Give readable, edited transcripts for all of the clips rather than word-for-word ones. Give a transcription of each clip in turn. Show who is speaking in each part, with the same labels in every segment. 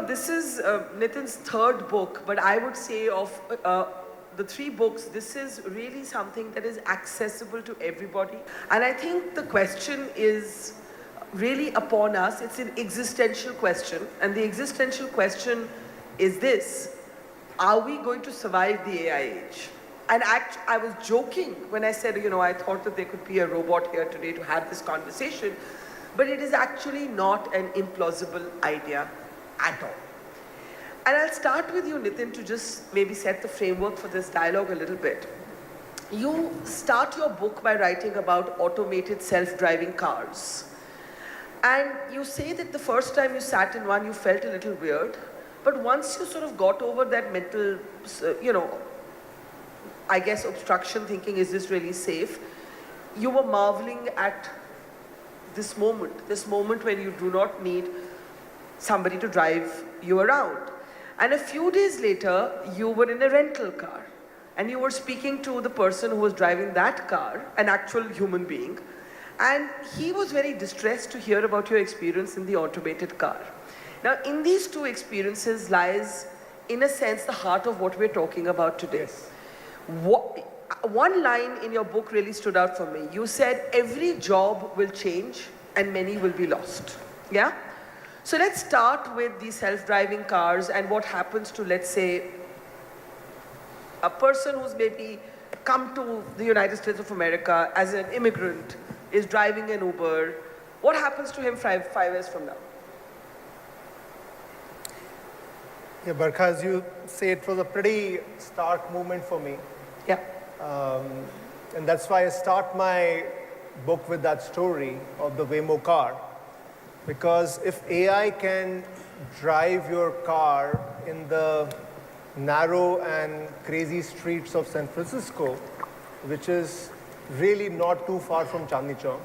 Speaker 1: this is Nitin's third book, but I would say of the three books, this is really something that is accessible to everybody. And I think the question is really upon us. It's an existential question. And the existential question is this: are we going to survive the AI age? And I was joking when I said, I thought that there could be a robot here today to have this conversation, but it is actually not an implausible idea at all. And I'll start with you, Nitin, to just maybe set the framework for this dialogue a little bit. You start your book by writing about automated self-driving cars. And you say that the first time you sat in one, you felt a little weird. But once you sort of got over that mental, I guess, obstruction, thinking, is this really safe? You were marveling at this moment when you do not need somebody to drive you around. And a few days later, you were in a rental car and you were speaking to the person who was driving that car, an actual human being, and he was very distressed to hear about your experience in the automated car. Now, in these two experiences lies, in a sense, the heart of what we're talking about today.
Speaker 2: Yes.
Speaker 1: One line in your book really stood out for me. You said, every job will change and many will be lost. Yeah? So let's start with the self-driving cars and what happens to, let's say, a person who's maybe come to the United States of America as an immigrant, is driving an Uber. What happens to him five years from now?
Speaker 2: Yeah, Barkha, as you say, it was a pretty stark moment for me.
Speaker 1: Yeah.
Speaker 2: And that's why I start my book with that story of the Waymo car. Because if AI can drive your car in the narrow and crazy streets of San Francisco, which is really not too far from Chandni Chowk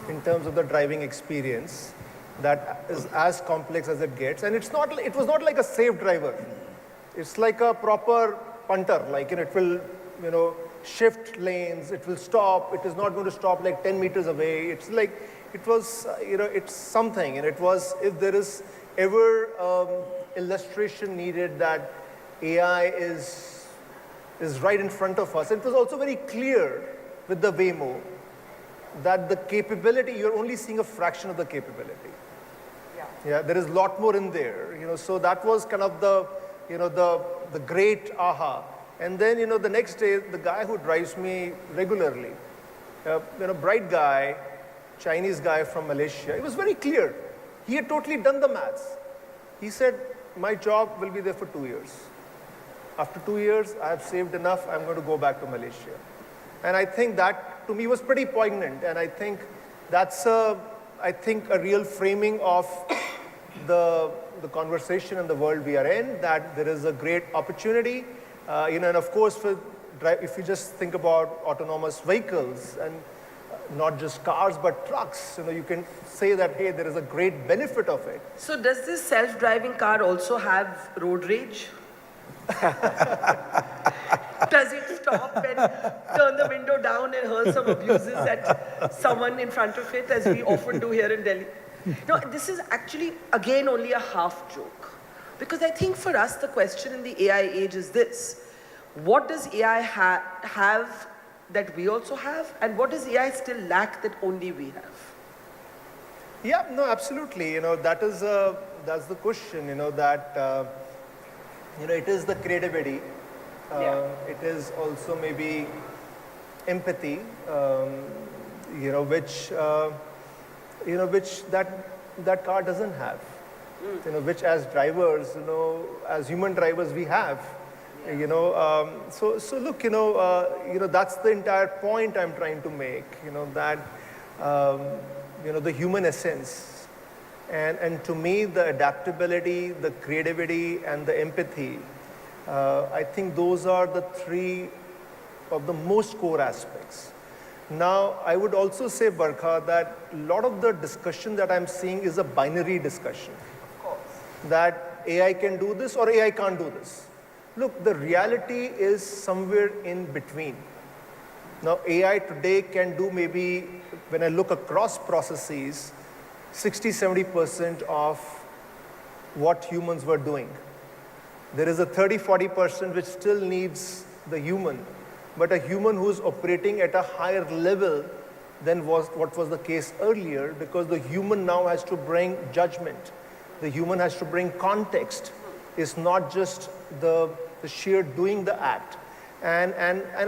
Speaker 2: in terms of the driving experience, that is as complex as it gets. And it was not like a safe driver. It's like a proper punter, like it will, shift lanes, it will stop, it is not going to stop like 10 meters away. It's like, it was, it's something. And it was, if there is ever illustration needed that AI is right in front of us, it was also very clear with the Waymo that the capability, you're only seeing a fraction of the capability. Yeah, there is a lot more in there, so that was kind of the, the great aha. And then, the next day, the guy who drives me regularly, bright guy, Chinese guy from Malaysia, it was very clear. He had totally done the maths. He said, my job will be there for 2 years. After 2 years, I have saved enough, I'm going to go back to Malaysia. And I think that, to me, was pretty poignant. And I think that's a real framing of the conversation in the world we are in, that there is a great opportunity. And of course, if you just think about autonomous vehicles and not just cars, but trucks, you can say that, hey, there is a great benefit of it.
Speaker 1: So does this self-driving car also have road rage? Does it stop and turn the window down and hurl some abuses at someone in front of it, as we often do here in Delhi? No, this is actually, again, only a half joke. Because I think for us, the question in the AI age is this: what does AI have that we also have? And what does AI still lack that only we have?
Speaker 2: Yeah, no, absolutely. That's the question, that, it is the creativity. It is also maybe empathy, which that car doesn't have. Which as drivers, as human drivers we have. So look, that's the entire point I'm trying to make. That the human essence, and to me the adaptability, the creativity, and the empathy. I think those are the three of the most core aspects. Now, I would also say, Barkha, that a lot of the discussion that I'm seeing is a binary discussion.
Speaker 1: Of course.
Speaker 2: That AI can do this or AI can't do this. Look, the reality is somewhere in between. Now, AI today can do maybe, when I look across processes, 60-70% of what humans were doing. There is a 30-40% which still needs the human, but a human who's operating at a higher level than what was the case earlier, because the human now has to bring judgment. The human has to bring context. It's not just the sheer doing the act. And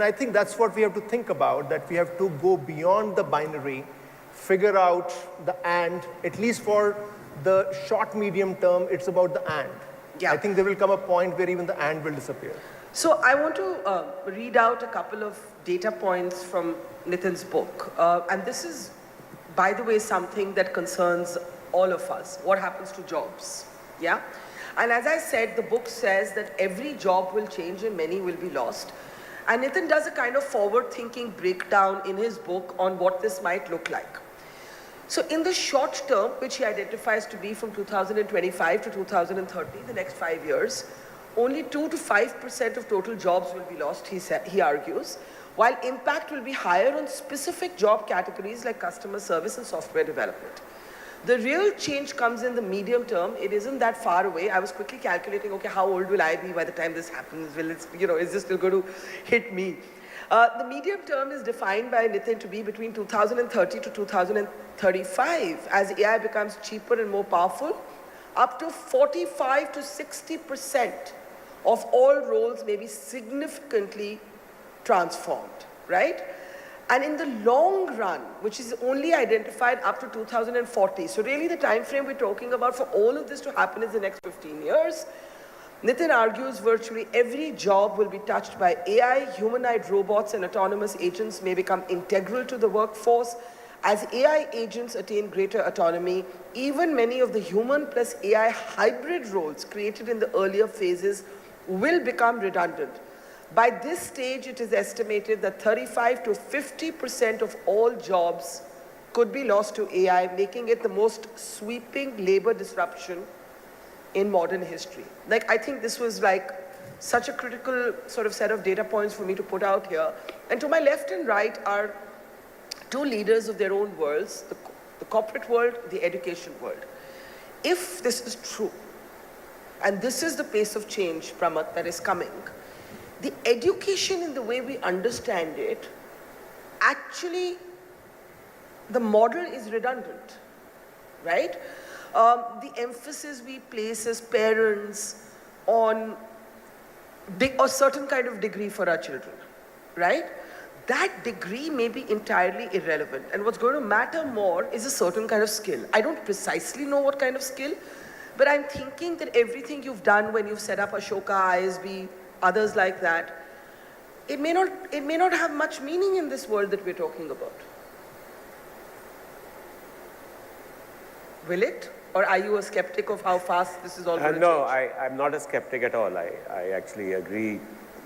Speaker 2: I think that's what we have to think about, that we have to go beyond the binary, figure out the and, at least for the short, medium term, it's about the and.
Speaker 1: Yeah.
Speaker 2: I think there will come a point where even the and will disappear.
Speaker 1: So I want to read out a couple of data points from Nitin's book. And this is, by the way, something that concerns all of us. What happens to jobs? Yeah? And as I said, the book says that every job will change and many will be lost. And Nitin does a kind of forward-thinking breakdown in his book on what this might look like. So in the short term, which he identifies to be from 2025 to 2030, the next 5 years, only 2 to 5% of total jobs will be lost, he argues, while impact will be higher on specific job categories like customer service and software development. The real change comes in the medium term. It isn't that far away. I was quickly calculating, okay, how old will I be by the time this happens? Will it, is this still going to hit me? The medium term is defined by Nitin to be between 2030 to 2035. As AI becomes cheaper and more powerful, up to 45 to 60% of all roles may be significantly transformed, right? And in the long run, which is only identified up to 2040, so really the time frame we're talking about for all of this to happen is the next 15 years, Nitin argues virtually every job will be touched by AI. Humanoid robots and autonomous agents may become integral to the workforce. As AI agents attain greater autonomy, even many of the human plus AI hybrid roles created in the earlier phases will become redundant. By this stage, it is estimated that 35 to 50% of all jobs could be lost to AI, making it the most sweeping labor disruption in modern history. Like, I think this was like such a critical sort of set of data points for me to put out here. And to my left and right are two leaders of their own worlds, the corporate world, the education world. If this is true, and this is the pace of change, Pramat, that is coming, the education in the way we understand it, actually, the model is redundant, right? The emphasis we place as parents on a certain kind of degree for our children, right? That degree may be entirely irrelevant. And what's going to matter more is a certain kind of skill. I don't precisely know what kind of skill, but I'm thinking that everything you've done when you've set up Ashoka, ISB, others like that, it may not have much meaning in this world that we're talking about. Will it? Or are you a skeptic of how fast this is all going to
Speaker 3: No,
Speaker 1: change?
Speaker 3: I'm not a skeptic at all. I actually agree.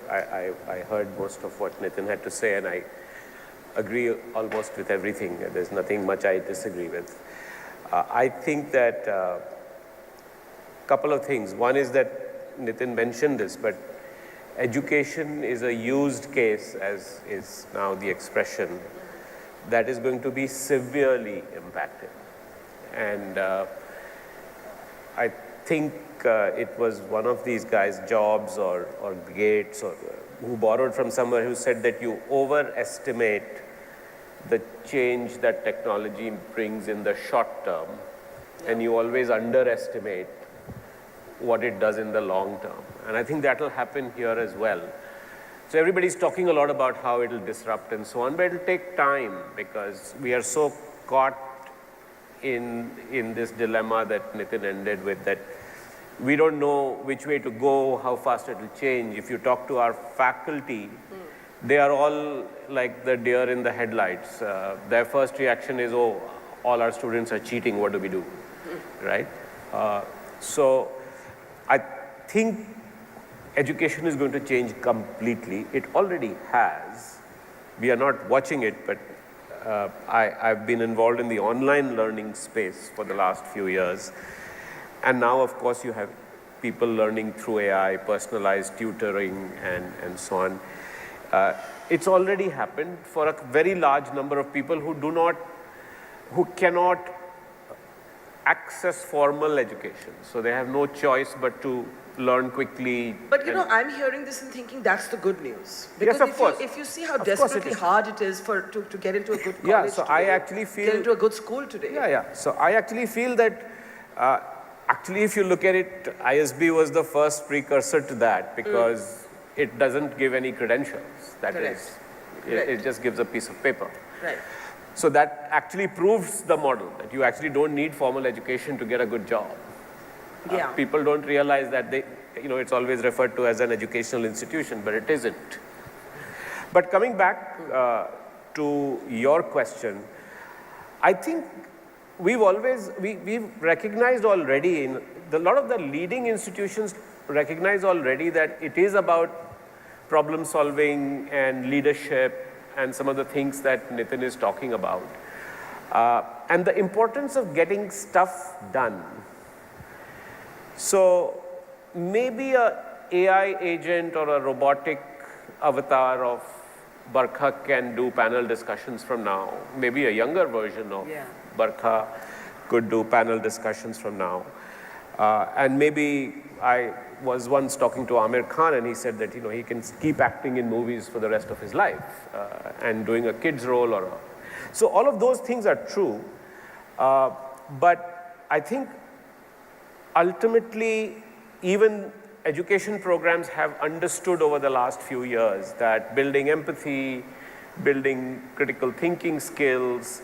Speaker 3: I heard most of what Nitin had to say, and I agree almost with everything. There's nothing much I disagree with. I think that a couple of things. One is that Nitin mentioned this, but education is a used case, as is now the expression, that is going to be severely impacted. And I think it was one of these guys, Jobs or Gates, or who borrowed from somewhere, who said that you overestimate the change that technology brings in the short term, and you always underestimate what it does in the long term. And I think that will happen here as well. So everybody's talking a lot about how it will disrupt and so on, but it will take time, because we are so caught in this dilemma that Nitin ended with, that we don't know which way to go, how fast it will change. If you talk to our faculty, they are all like the deer in the headlights. Their first reaction is, oh, all our students are cheating, what do we do, right? So I think education is going to change completely. It already has. We are not watching it, but I've been involved in the online learning space for the last few years. And now, of course, you have people learning through AI, personalized tutoring, and so on. It's already happened for a very large number of people who cannot access formal education. So they have no choice but to learn quickly.
Speaker 1: But I'm hearing this and thinking that's the good news.
Speaker 3: Yes, of course.
Speaker 1: If you see how
Speaker 3: Of course it
Speaker 1: desperately
Speaker 3: is.
Speaker 1: hard it is to get into a good college
Speaker 3: Yeah, so
Speaker 1: today,
Speaker 3: I actually feel...
Speaker 1: get into a good school today.
Speaker 3: Yeah. So I actually feel that, actually if you look at it, ISB was the first precursor to that because it doesn't give any credentials. That
Speaker 1: Correct.
Speaker 3: is,
Speaker 1: Correct.
Speaker 3: it just gives a piece of paper.
Speaker 1: Right.
Speaker 3: So that actually proves the model, that you actually don't need formal education to get a good job.
Speaker 1: Yeah.
Speaker 3: People don't realize that it's always referred to as an educational institution, but it isn't. But coming back to your question, I think we've recognized already, a lot of the leading institutions recognize already that it is about problem solving and leadership and some of the things that Nitin is talking about. And the importance of getting stuff done. So maybe a AI agent or a robotic avatar of Barkha can do panel discussions from now. Maybe a younger version of Barkha could do panel discussions from now. And maybe I was once talking to Amir Khan and he said that he can keep acting in movies for the rest of his life and doing a kid's role so all of those things are true. But I think ultimately even education programs have understood over the last few years that building empathy, building critical thinking skills,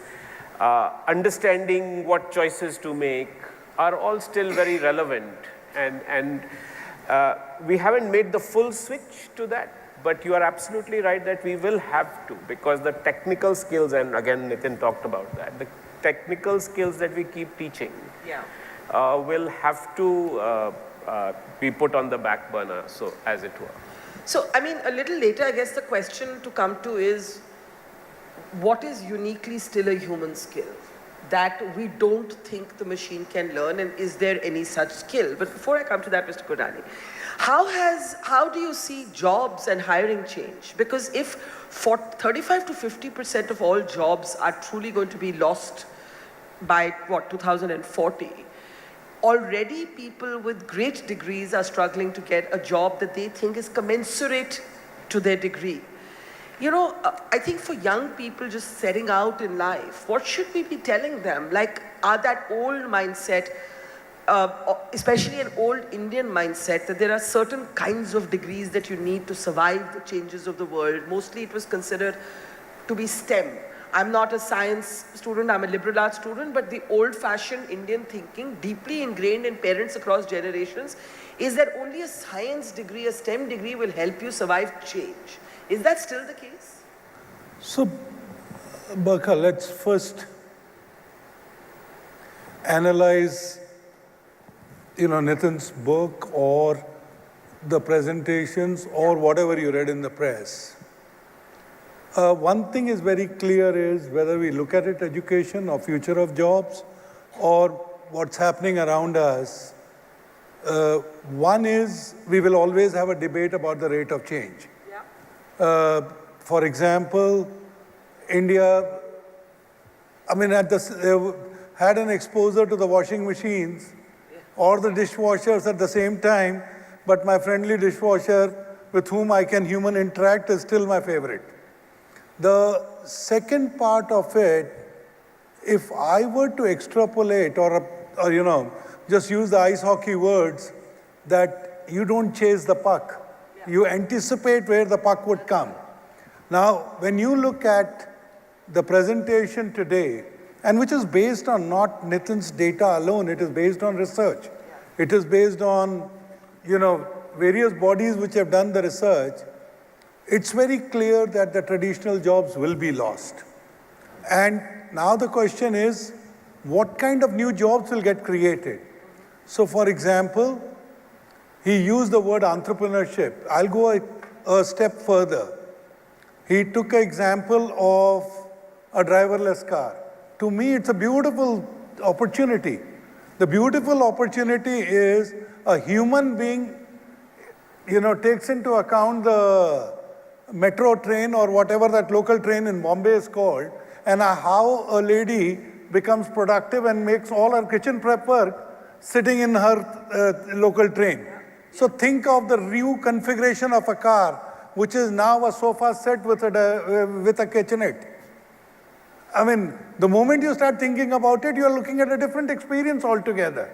Speaker 3: understanding what choices to make are all still very relevant. And we haven't made the full switch to that, but you are absolutely right that we will have to, because the technical skills, and again Nitin talked about that, the technical skills that we keep teaching will have to be put on the back burner, so as it were.
Speaker 1: So, I mean, a little later, I guess the question to come to is, what is uniquely still a human skill that we don't think the machine can learn, and is there any such skill? But before I come to that, Mr. Kodani, how do you see jobs and hiring change? Because if 35 to 50% of all jobs are truly going to be lost by 2040, already people with great degrees are struggling to get a job that they think is commensurate to their degree. I think for young people just setting out in life, what should we be telling them? Like, that old mindset, especially an old Indian mindset, that there are certain kinds of degrees that you need to survive the changes of the world. Mostly it was considered to be STEM. I'm not a science student, I'm a liberal arts student, but the old-fashioned Indian thinking, deeply ingrained in parents across generations, is that only a science degree, a STEM degree will help you survive change. Is that still the case?
Speaker 4: So, Barkha, let's first analyze, Nitin's book or the presentations or whatever you read in the press. One thing is very clear is whether we look at it, education or future of jobs or what's happening around us, one is we will always have a debate about the rate of change. For example, India, had an exposure to the washing machines or the dishwashers at the same time, but my friendly dishwasher with whom I can human interact is still my favorite. The second part of it, if I were to extrapolate or just use the ice hockey words, that you don't chase the puck. You anticipate where the puck would come. Now, when you look at the presentation today, and which is based on not Nitin's data alone, it is based on research. It is based on, various bodies which have done the research. It's very clear that the traditional jobs will be lost. And now the question is, what kind of new jobs will get created? So, for example, he used the word entrepreneurship. I'll go a step further. He took an example of a driverless car. To me, it's a beautiful opportunity. The beautiful opportunity is a human being, takes into account the metro train or whatever that local train in Bombay is called, and how a lady becomes productive and makes all her kitchen prep work sitting in her local train. So think of the reconfiguration of a car, which is now a sofa set with a kitchenette. I mean, the moment you start thinking about it, you're looking at a different experience altogether.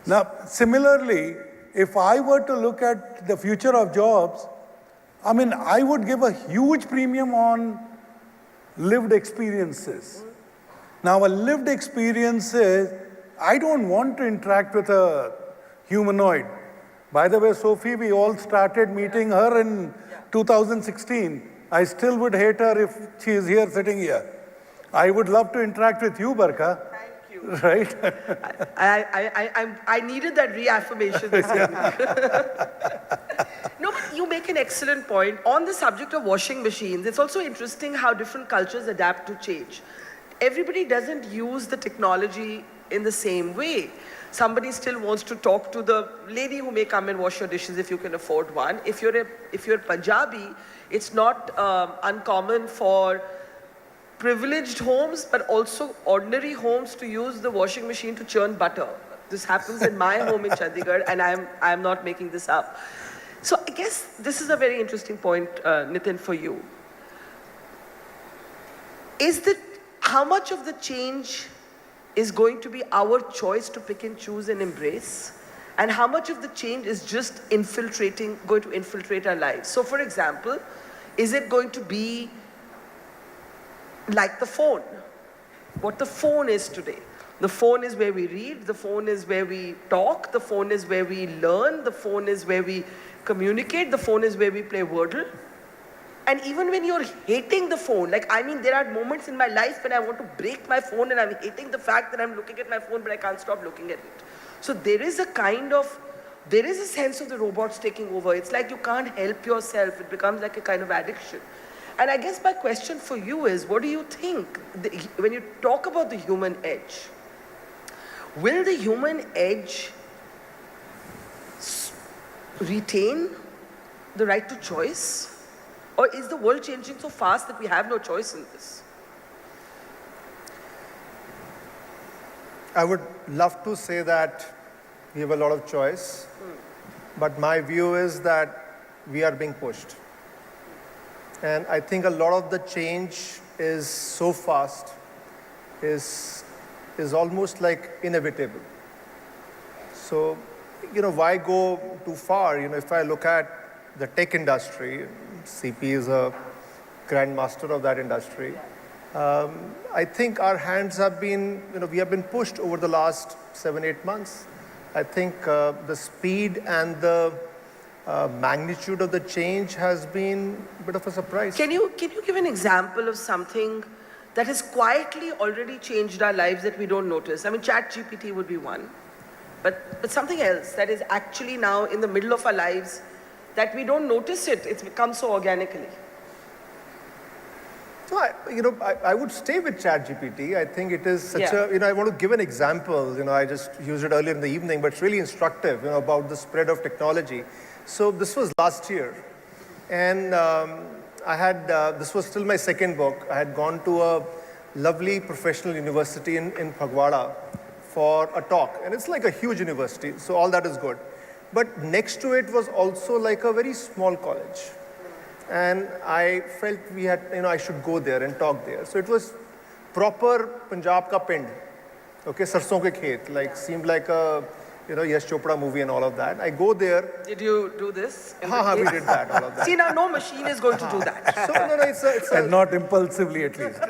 Speaker 4: Now, similarly, if I were to look at the future of jobs, I mean, I would give a huge premium on lived experiences. Now, a lived experience is, I don't want to interact with a humanoid. By the way, Sophie, we all started meeting her in 2016. I still would hate her if she is here, sitting here. I would love to interact with you, Barkha.
Speaker 1: Thank you.
Speaker 4: Right?
Speaker 1: I needed that reaffirmation this week. No, but you make an excellent point. On the subject of washing machines, it's also interesting how different cultures adapt to change. Everybody doesn't use the technology in the same way. Somebody still wants to talk to the lady who may come and wash your dishes if you can afford one. If you're Punjabi, it's not uncommon for privileged homes, but also ordinary homes to use the washing machine to churn butter. This happens in my home in Chandigarh, and I'm not making this up. So I guess this is a very interesting point, Nitin, for you. Is that how much of the change is going to be our choice to pick and choose and embrace, and how much of the change is just going to infiltrate our lives? So for example, is it going to be like the phone? What the phone is today. The phone is where we read, the phone is where we talk, the phone is where we learn, the phone is where we communicate, the phone is where we play Wordle. And even when you're hating the phone, like, I mean, there are moments in my life when I want to break my phone and I'm hating the fact that I'm looking at my phone, but I can't stop looking at it. So there is a sense of the robots taking over. It's like you can't help yourself. It becomes like a kind of addiction. And I guess my question for you is, what do you think, when you talk about the human edge, will the human edge retain the right to choice? Or is the world changing so fast that we have no choice in this?
Speaker 2: I would love to say that we have a lot of choice, but my view is that we are being pushed. And I think a lot of the change is so fast, is almost like inevitable. So, why go too far? If I look at the tech industry, CP is a grandmaster of that industry. I think our hands have been, we have been pushed over the last 7-8 months. I think the speed and the magnitude of the change has been a bit of a surprise.
Speaker 1: Can you give an example of something that has quietly already changed our lives that we don't notice? I mean, ChatGPT would be one, but something else that is actually now in the middle of our lives that we don't notice it. It's become so organically.
Speaker 2: So, I would stay with ChatGPT. I think it is such I want to give an example. I just used it earlier in the evening, but it's really instructive, about the spread of technology. So this was last year, and I had, this was still my second book. I had gone to a lovely professional university in Phagwara for a talk, and it's like a huge university, so all that is good. But next to it was also like a very small college. And I felt we had, I should go there and talk there. So it was proper Punjab ka pind. Okay, sarson ke khet, like seemed like a, Yash Chopra movie and all of that. I go there.
Speaker 1: Did you do this?
Speaker 2: We did that, all of that.
Speaker 1: See, now no machine is going to do that.
Speaker 2: So, no, it's
Speaker 4: And not impulsively, at least.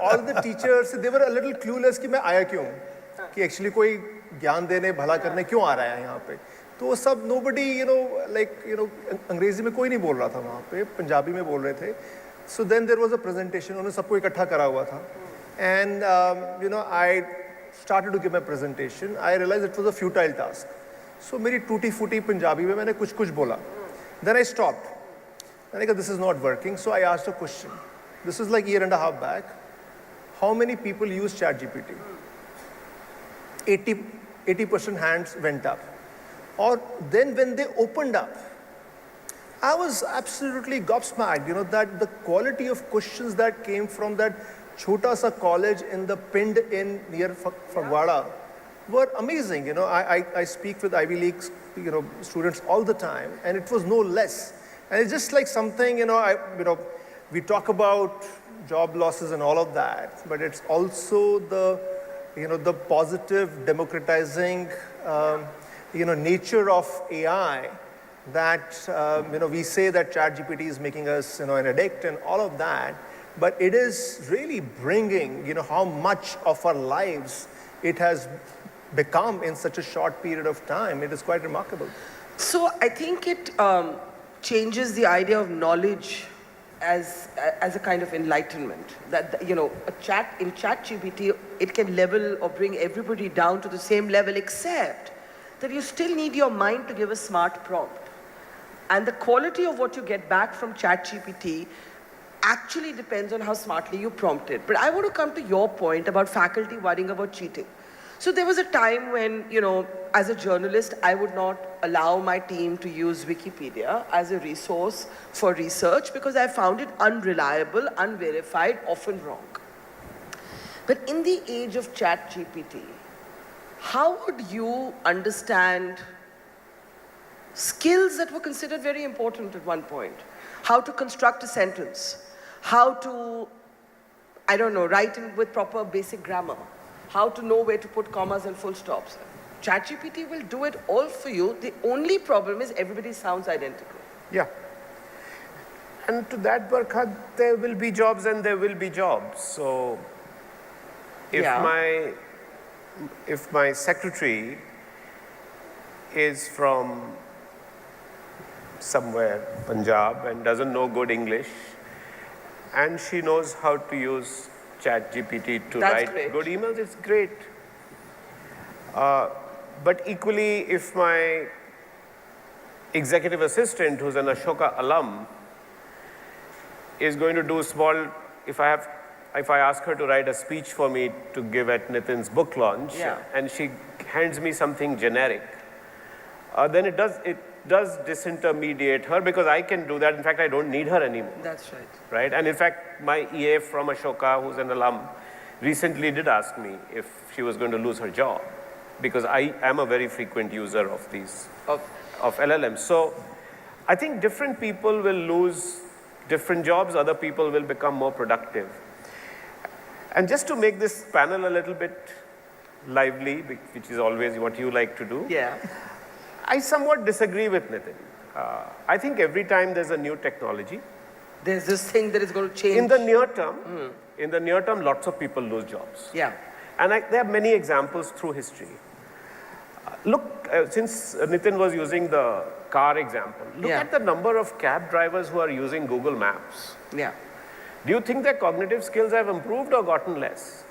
Speaker 2: all the teachers, they were a little clueless कि मैं आया क्यों? कि actually कोई ज्ञान देने भला करने क्यों आ रहा है यहाँ पे? तो सब nobody, अंग्रेजी में कोई नहीं बोल रहा था वहाँ पे, पंजाबी में बोल रहे थे. So then there was a presentation, उन्होंने सबको इकट्ठा करा हुआ था. And, I started to give my presentation. I realized it was a futile task. So मेरी टूटी-फूटी पंजाबी में मैंने कुछ-कुछ बोला. Then I stopped. मैंने कहा, this is not working. So I asked a question. This is like a year and a half back. How many people use ChatGPT? 80% hands went up. Or then when they opened up, I was absolutely gobsmacked, that the quality of questions that came from that chota sa college in the Pind in near Fagwada were amazing. I speak with Ivy League, students all the time, and it was no less. And it's just like something, we talk about job losses and all of that, but it's also the positive democratizing, nature of AI that, we say that ChatGPT is making us, an addict and all of that, but it is really bringing, how much of our lives it has become in such a short period of time. It is quite remarkable.
Speaker 1: So I think it changes the idea of knowledge as a kind of enlightenment. That, in ChatGPT, it can level or bring everybody down to the same level, except that you still need your mind to give a smart prompt. And the quality of what you get back from ChatGPT actually depends on how smartly you prompt it. But I want to come to your point about faculty worrying about cheating. So there was a time when, as a journalist, I would not allow my team to use Wikipedia as a resource for research because I found it unreliable, unverified, often wrong. But in the age of ChatGPT, how would you understand skills that were considered very important at one point? How to construct a sentence, how to, write with proper basic grammar, how to know where to put commas and full stops. ChatGPT will do it all for you. The only problem is everybody sounds identical.
Speaker 3: Yeah. And to that, Barkha, there will be jobs and there will be jobs. So if my secretary is from somewhere, Punjab, and doesn't know good English, and she knows how to use ChatGPT to write good emails, it's great. But equally, if my executive assistant, who's an Ashoka alum, is going to do small, if I ask her to write a speech for me to give at Nitin's book launch, and she hands me something generic, then it does disintermediate her because I can do that. In fact, I don't need her anymore.
Speaker 1: That's right.
Speaker 3: Right? And in fact, my EA from Ashoka, who's an alum, recently did ask me if she was going to lose her job because I am a very frequent user of these, of LLMs. So I think different people will lose different jobs, other people will become more productive. And just to make this panel a little bit lively, which is always what you like to do, I somewhat disagree with Nitin. I think every time there's a new technology,
Speaker 1: there's this thing that is going to change.
Speaker 3: In the near term, lots of people lose jobs.
Speaker 1: Yeah.
Speaker 3: And there are many examples through history. Look, since Nitin was using the car example, look at the number of cab drivers who are using Google Maps.
Speaker 1: Yeah.
Speaker 3: Do you think their cognitive skills have improved or gotten less?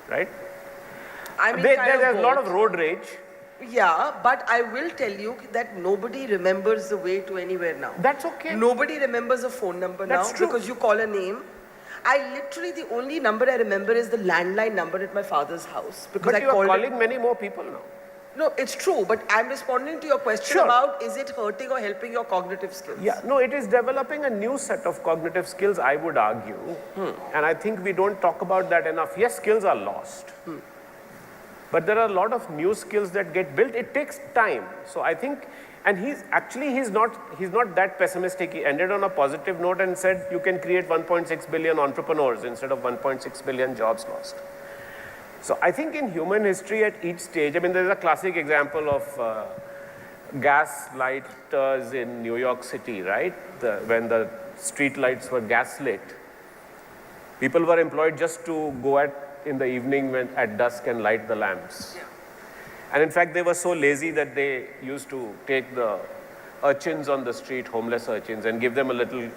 Speaker 3: Right?
Speaker 1: I mean,
Speaker 3: there's a lot of road rage.
Speaker 1: Yeah, but I will tell you that nobody remembers the way to anywhere now.
Speaker 3: That's okay.
Speaker 1: Nobody remembers a phone number now because you call a name. The only number I remember is the landline number at my father's house. Because
Speaker 3: but you are calling many more people now.
Speaker 1: No, it's true, but I'm responding to your question about is it hurting or helping your cognitive skills?
Speaker 3: Yeah, no, it is developing a new set of cognitive skills, I would argue. And I think we don't talk about that enough. Yes, skills are lost. But there are a lot of new skills that get built. It takes time. So I think, and he's not that pessimistic. He ended on a positive note and said you can create 1.6 billion entrepreneurs instead of 1.6 billion jobs lost. So I think in human history at each stage, there's a classic example of gas lighters in New York City, right? When the street lights were gaslit. People were employed just to go in the evening at dusk and light the lamps. Yeah. And in fact, they were so lazy that they used to take the urchins on the street, homeless urchins, and give them a little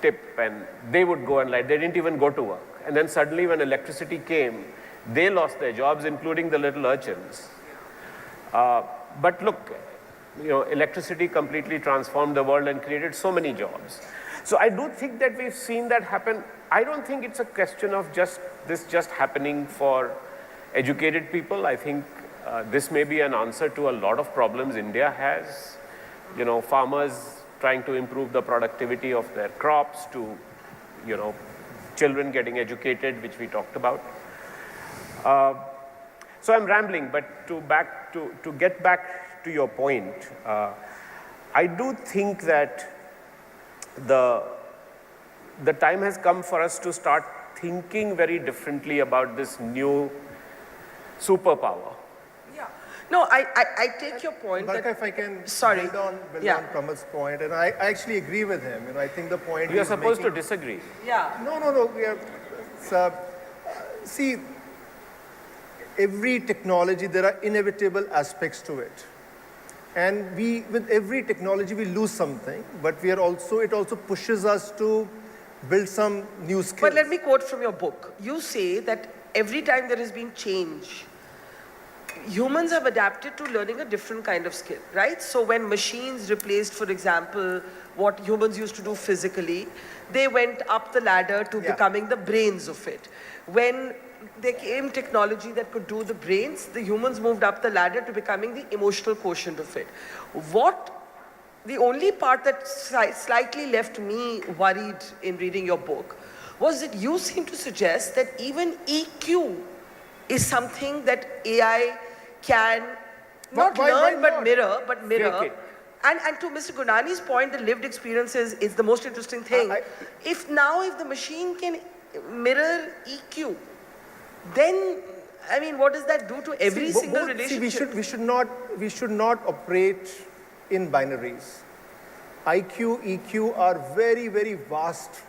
Speaker 3: tip, and they would go and light. They didn't even go to work. And then suddenly when electricity came, they lost their jobs, including the little urchins. But look, electricity completely transformed the world and created so many jobs. So I do think that we've seen that happen. I don't think it's a question of just happening for educated people. I think this may be an answer to a lot of problems India has. Farmers trying to improve the productivity of their crops, to children getting educated, which we talked about. So I'm rambling, but to get back to your point, I do think that the time has come for us to start thinking very differently about this new superpower.
Speaker 1: Yeah. No, I take your point.
Speaker 2: Barkha,
Speaker 1: That,
Speaker 2: if I can
Speaker 1: sorry.
Speaker 2: build on
Speaker 1: Yeah.
Speaker 2: Pramad's point, and I actually agree with him. I think the point
Speaker 3: We are
Speaker 2: he's
Speaker 3: supposed to
Speaker 2: making-
Speaker 3: disagree.
Speaker 1: Yeah.
Speaker 2: No. See, every technology, there are inevitable aspects to it. And with every technology, we lose something, but it also pushes us to build some new skills.
Speaker 1: But let me quote from your book. You say that every time there has been change, humans have adapted to learning a different kind of skill, right? So when machines replaced, for example, what humans used to do physically, they went up the ladder to becoming the brains of it. When there came technology that could do the brains, the humans moved up the ladder to becoming the emotional quotient of it. The only part that slightly left me worried in reading your book was that you seem to suggest that even EQ is something that AI can not
Speaker 2: Why
Speaker 1: learn but
Speaker 2: not?
Speaker 1: mirror.
Speaker 3: Fake it.
Speaker 1: And to Mr. Gunani's point, the lived experience is the most interesting thing. If the machine can mirror EQ, then, I mean, what does that do to every single relationship?
Speaker 2: We should not operate in binaries. IQ, EQ are very, very vast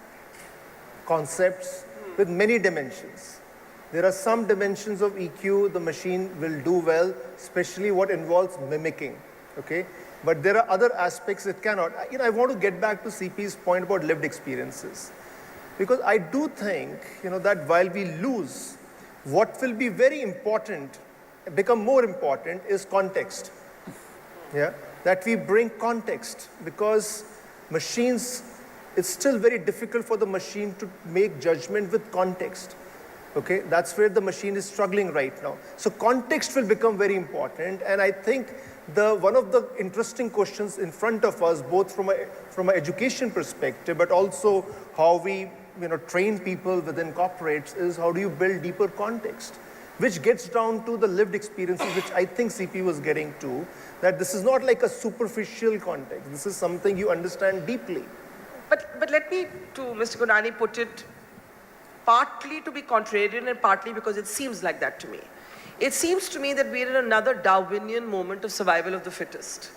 Speaker 2: concepts with many dimensions. There are some dimensions of EQ the machine will do well, especially what involves mimicking, okay? But there are other aspects it cannot. I want to get back to CP's point about lived experiences. Because I do think, that while we lose, what will be very important, become more important, is context. Yeah? That we bring context, because machines, it's still very difficult for the machine to make judgment with context. Okay, that's where the machine is struggling right now. So context will become very important, and I think one of the interesting questions in front of us, both from an education perspective, but also how we train people within corporates, is how do you build deeper context, which gets down to the lived experiences, which I think CP was getting to, that this is not like a superficial context. This is something you understand deeply.
Speaker 1: But let me, to Mr. Gunani, put it partly to be contrarian and partly because it seems like that to me. It seems to me that we're in another Darwinian moment of survival of the fittest.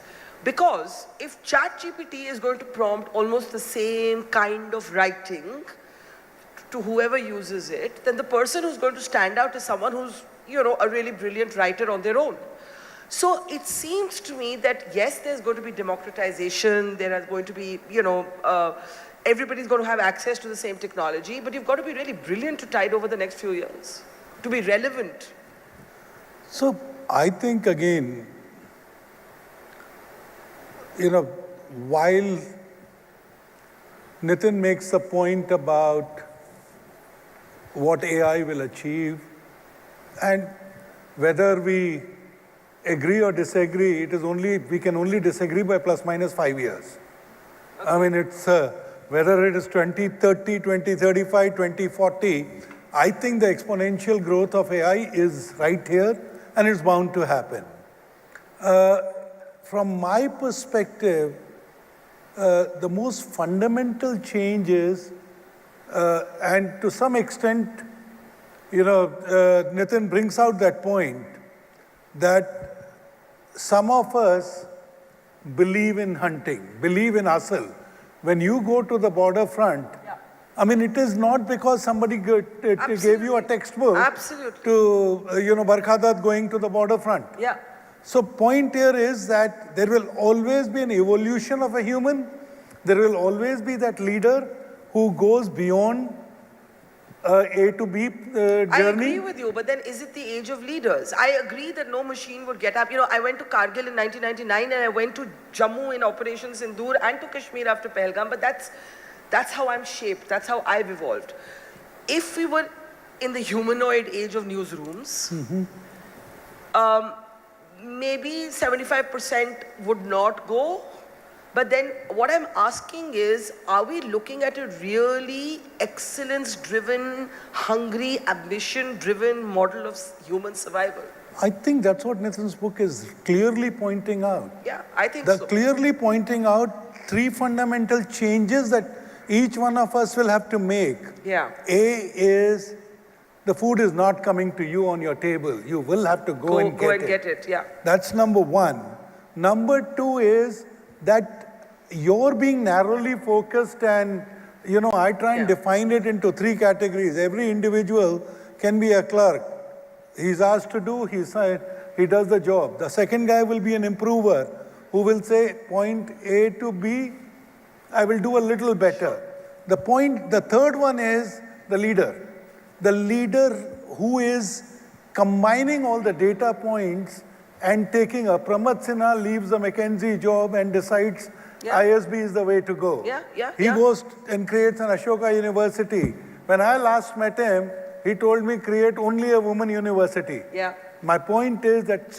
Speaker 1: Because if ChatGPT is going to prompt almost the same kind of writing to whoever uses it, then the person who's going to stand out is someone who's, a really brilliant writer on their own. So it seems to me that yes, there's going to be democratization, there are going to be, everybody's going to have access to the same technology, but you've got to be really brilliant to tide over the next few years, to be relevant.
Speaker 4: So I think, again, while Nitin makes the point about what AI will achieve, and whether we agree or disagree, we can only disagree by plus minus 5 years. Okay. I mean, it's whether it is 2030, 2035, 2040, I think the exponential growth of AI is right here and it's bound to happen. From my perspective, the most fundamental change is, and to some extent, Nitin brings out that point, that some of us believe in hunting, believe in hustle. When you go to the border front, I mean, it is not because somebody gave you a textbook to, Barkha Dutt going to the border front.
Speaker 1: Yeah.
Speaker 4: So point here is that there will always be an evolution of a human. There will always be that leader who goes beyond A to B journey.
Speaker 1: I agree with you, but then is it the age of leaders? I agree that no machine would get up. I went to Kargil in 1999 and I went to Jammu in Operation Sindoor and to Kashmir after Pahalgam, but that's how I'm shaped. That's how I've evolved. If we were in the humanoid age of newsrooms, maybe 75% would not go, But then what I'm asking is, are we looking at a really excellence-driven, hungry, ambition-driven model of human survival?
Speaker 4: I think that's what Nitin's book is clearly pointing out.
Speaker 1: Yeah, I think
Speaker 4: They're
Speaker 1: so.
Speaker 4: clearly pointing out three fundamental changes that each one of us will have to make.
Speaker 1: Yeah.
Speaker 4: A is the food is not coming to you on your table. You will have to go and
Speaker 1: get it. Yeah.
Speaker 4: That's number one. Number two is that you're being narrowly focused, and I try and define it into three categories. Every individual can be a clerk. He's asked to do, he does the job. The second guy will be an improver who will say point A to B, I will do a little better. The third one is the leader. The leader who is combining all the data points and taking a Pramod Sinha leaves the McKinsey job and decides ISB is the way to go. He goes and creates an Ashoka University. When I last met him, he told me create only a women university.
Speaker 1: Yeah.
Speaker 4: My point is that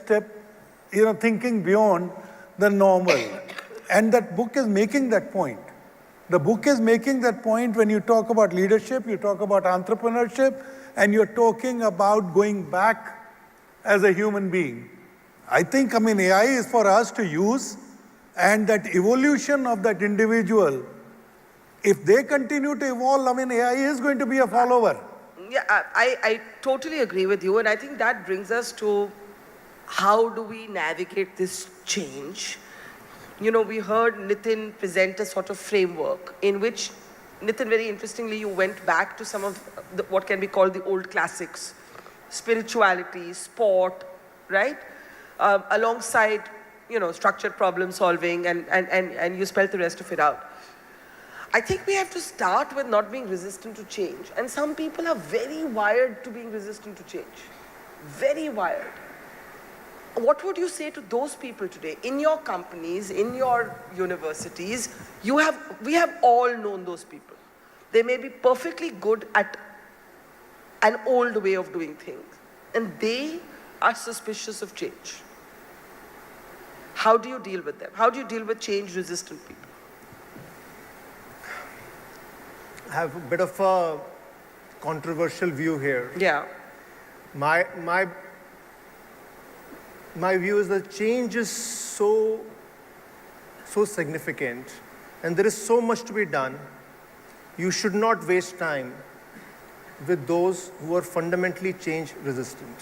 Speaker 4: thinking beyond the normal. And that book is making that point. The book is making that point when you talk about leadership, you talk about entrepreneurship, and you're talking about going back as a human being. I think, AI is for us to use, and that evolution of that individual, if they continue to evolve, AI is going to be a follower.
Speaker 1: Yeah, I totally agree with you, and I think that brings us to how do we navigate this change? We heard Nitin present a sort of framework in which, Nitin, very interestingly, you went back to some of what can be called the old classics, spirituality, sport, right? Alongside, structured problem solving, and you spelled the rest of it out. I think we have to start with not being resistant to change. And some people are very wired to being resistant to change. Very wired. What would you say to those people today? In your companies, in your universities, we have all known those people. They may be perfectly good at an old way of doing things, and they are suspicious of change. How do you deal with them? How do you deal with change-resistant people?
Speaker 2: I have a bit of a controversial view here.
Speaker 1: Yeah.
Speaker 2: My view is that change is so significant, and there is so much to be done. You should not waste time with those who are fundamentally change resistant.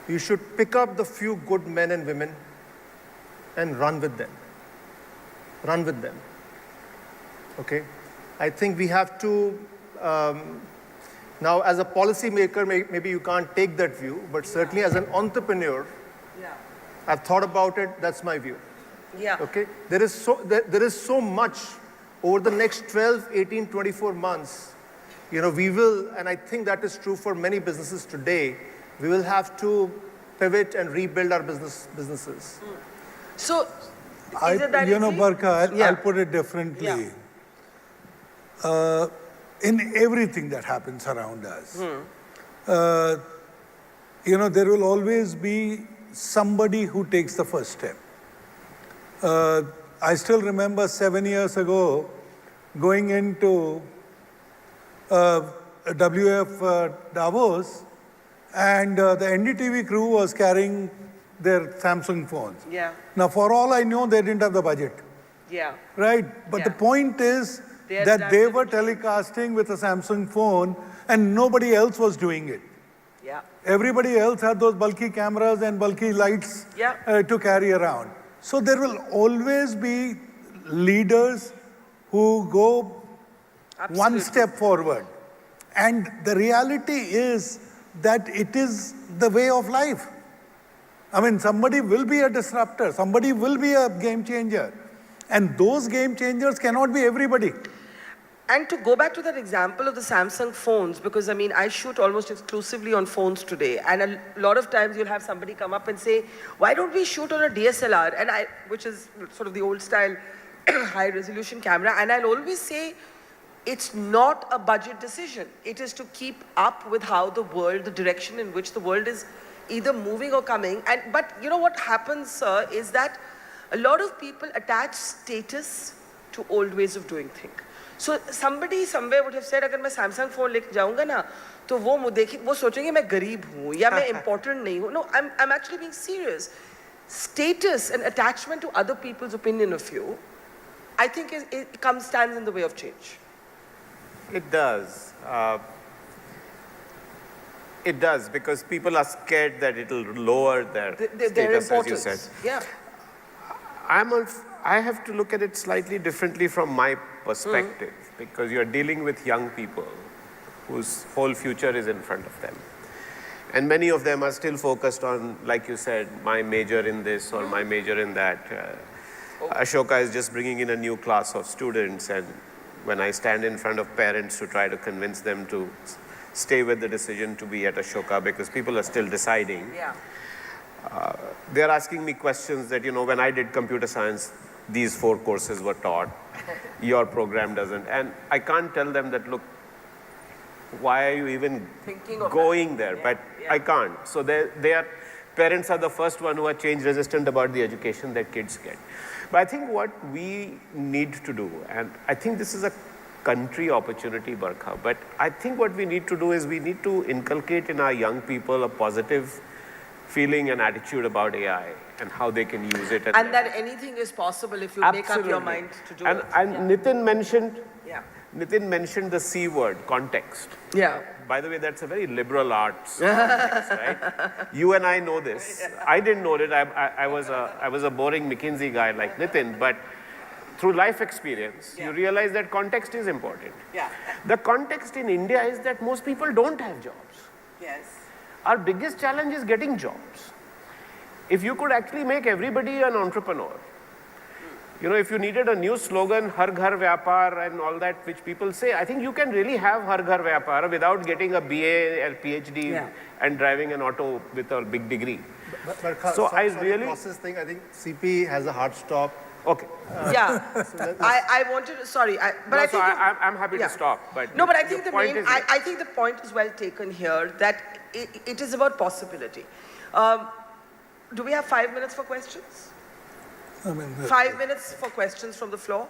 Speaker 2: You should pick up the few good men and women and run with them. Run with them. Okay? I think we have to, now as a policymaker, maybe you can't take that view, but certainly as an entrepreneur, I've thought about it, that's my view.
Speaker 1: Yeah.
Speaker 2: Okay? There is so much over the next 12, 18, 24 months. We will, and I think that is true for many businesses today, we will have to pivot and rebuild our businesses.
Speaker 1: So, is it that easy?
Speaker 4: Barkha, I'll put it differently. In everything that happens around us, there will always be somebody who takes the first step. I still remember 7 years ago going into WF Davos, and the NDTV crew was carrying their Samsung phones.
Speaker 1: Yeah.
Speaker 4: Now, for all I know, they didn't have the budget.
Speaker 1: Yeah.
Speaker 4: Right? But the point is that they were telecasting with a Samsung phone and nobody else was doing it.
Speaker 1: Yeah.
Speaker 4: Everybody else had those bulky cameras and bulky lights to carry around. So there will always be leaders who go one step forward. And the reality is that it is the way of life. Somebody will be a disruptor, somebody will be a game changer. And those game changers cannot be everybody.
Speaker 1: And to go back to that example of the Samsung phones, because I shoot almost exclusively on phones today, and a lot of times you'll have somebody come up and say, why don't we shoot on a DSLR, which is sort of the old style high resolution camera, and I'll always say, it's not a budget decision. It is to keep up with how the direction in which the world is either moving or coming. But what happens, sir, is that A lot of people attach status to old ways of doing things. So somebody somewhere would have said, अगर मैं Samsung phone लेके जाऊँगा ना, तो वो सोचेंगे मैं गरीब हूँ या मैं important नहीं हूँ. No, I'm actually being serious. Status and attachment to other people's opinion of you, I think stands in the way of change.
Speaker 3: It does. It does, because people are scared that it'll lower their status, as you said.
Speaker 1: Yeah.
Speaker 3: I have to look at it slightly differently from my perspective, because you're dealing with young people whose whole future is in front of them. And many of them are still focused on, like you said, my major in this or my major in that. Ashoka is just bringing in a new class of students, and when I stand in front of parents to try to convince them to stay with the decision to be at Ashoka, because people are still deciding.
Speaker 1: Yeah.
Speaker 3: They're asking me questions that, when I did computer science, these 4 courses were taught. Your program doesn't. And I can't tell them that, look, why are you even going there?
Speaker 1: Yeah.
Speaker 3: But
Speaker 1: Yeah.
Speaker 3: I can't. So parents are the first one who are change resistant about the education that kids get. But I think what we need to do, and I think this is a country opportunity, Barkha, but I think what we need to do is we need to inculcate in our young people a positive feeling and attitude about AI and how they can use it.
Speaker 1: And that anything is possible if you make up your mind to do it.
Speaker 3: And Nitin mentioned the C word, context.
Speaker 1: Yeah.
Speaker 3: By the way, that's a very liberal arts context, right? You and I know this. I didn't know it. I was a boring McKinsey guy like Nitin, but through life experience, you realize that context is important.
Speaker 1: Yeah.
Speaker 3: The context in India is that most people don't have jobs.
Speaker 1: Yes.
Speaker 3: Our biggest challenge is getting jobs. If you could actually make everybody an entrepreneur, if you needed a new slogan, Har Ghar Vyapar and all that, which people say, I think you can really have Har Ghar Vyapar without getting a BA or PhD and driving an auto with a big degree.
Speaker 2: Barkha,
Speaker 3: So I
Speaker 2: sorry,
Speaker 3: really-
Speaker 2: process thing, I think CP has a hard stop.
Speaker 3: Okay.
Speaker 1: Yeah. I wanted to, sorry, but I think
Speaker 3: I'm happy to stop. But
Speaker 1: no, but I think
Speaker 3: point is
Speaker 1: I think the point is well taken here, that it is about possibility. Do we have 5 minutes for questions? 5 minutes for questions from the floor.